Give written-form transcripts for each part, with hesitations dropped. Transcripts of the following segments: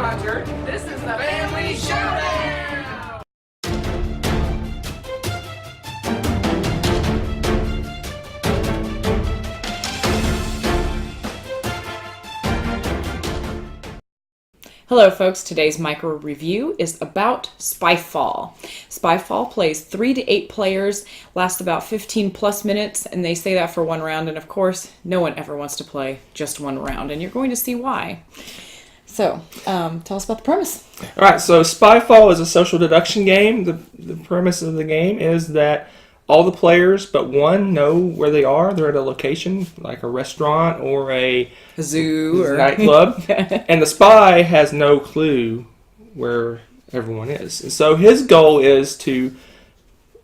Roger. This is the Family Showdown! Hello folks, today's micro review is about Spyfall. Spyfall plays 3 to 8 players, lasts about 15 plus minutes, and they say that for one round, and of course, no one ever wants to play just one round, and you're going to see why. So, tell us about the premise. Alright, so Spyfall is a social deduction game. The premise of the game is that all the players but one know where they are. They're at a location, like a restaurant or a zoo or nightclub. And the spy has no clue where everyone is. And so his goal is to,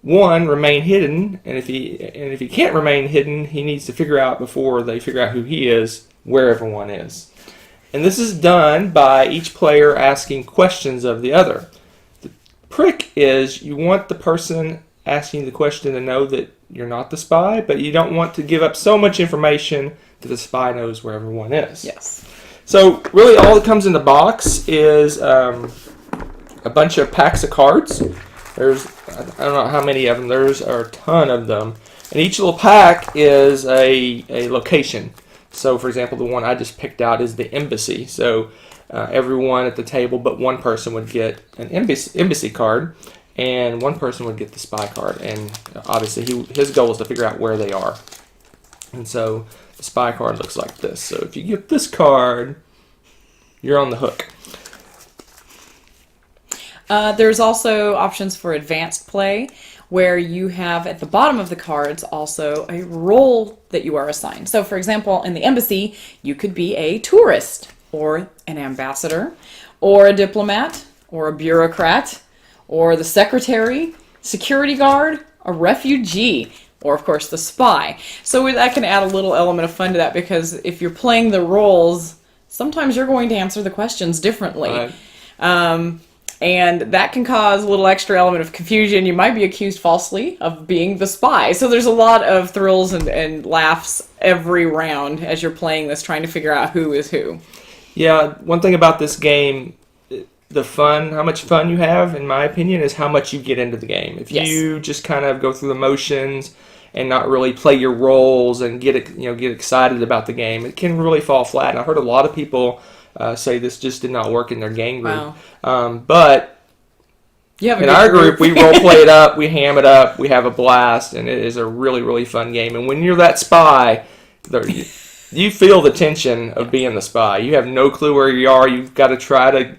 one, remain hidden. And if he can't remain hidden, he needs to figure out before they figure out who he is, where everyone is. And this is done by each player asking questions of the other. The trick is you want the person asking the question to know that you're not the spy, but you don't want to give up so much information that the spy knows where everyone is. Yes. So really all that comes in the box is a bunch of packs of cards. There's, I don't know how many of them, there's a ton of them. And each little pack is a location. So for example, the one I just picked out is the embassy. So everyone at the table but one person would get an embassy card. And one person would get the spy card, and obviously his goal is to figure out where they are. And so the spy card looks like this. So if you get this card, you're on the hook. There's also options for advanced play, where you have at the bottom of the cards also a role that you are assigned. So for example, in the embassy, you could be a tourist, or an ambassador, or a diplomat, or a bureaucrat, or the secretary, security guard, a refugee, or of course the spy. So that can add a little element of fun to that, because if you're playing the roles, sometimes you're going to answer the questions differently. Right. And that can cause a little extra element of confusion. You might be accused falsely of being the spy. So there's a lot of thrills and laughs every round as you're playing this, trying to figure out who is who. Yeah, one thing about this game, the fun, how much fun you have, in my opinion, is how much you get into the game. If you just kind of go through the motions and not really play your roles and get excited about the game, it can really fall flat. And I heard a lot of people say this just did not work in their game group. Wow. But in our group, we role play it up, we ham it up, we have a blast, and it is a really, really fun game. And when you're that spy, you feel the tension of being the spy. You have no clue where you are. You've got to try to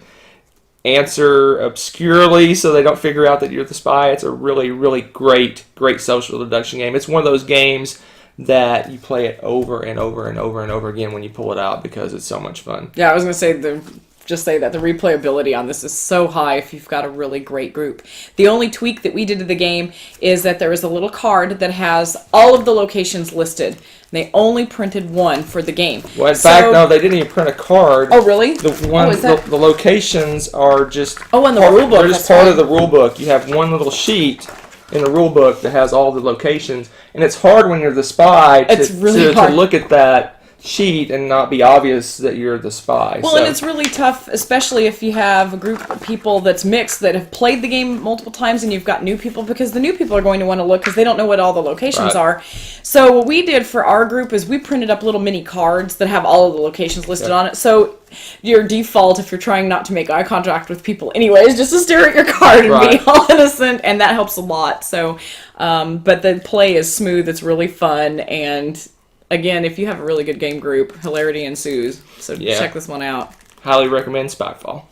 answer obscurely so they don't figure out that you're the spy. It's a really, really great social deduction game. It's one of those games that you play it over and over and over and over again when you pull it out, because it's so much fun. Yeah, I was going to say just say that the replayability on this is so high if you've got a really great group. The only tweak that we did to the game is that there is a little card that has all of the locations listed. They only printed one for the game. Well, in fact, no, they didn't even print a card. Oh, really? The locations are just in the rule book. They're just part of the rule book. You have one little sheet in the rule book that has all the locations, and it's hard when you're the spy to look at that sheet and not be obvious that you're the spy. Well, and it's really tough, especially if you have a group of people that's mixed that have played the game multiple times and you've got new people, because the new people are going to want to look because they don't know what all the locations are. So what we did for our group is we printed up little mini cards that have all of the locations listed on it. So your default, if you're trying not to make eye contact with people anyways, just to stare at your card and be all innocent, and that helps a lot. So, but the play is smooth, it's really fun, and again, if you have a really good game group, hilarity ensues. So check this one out. Highly recommend Spyfall.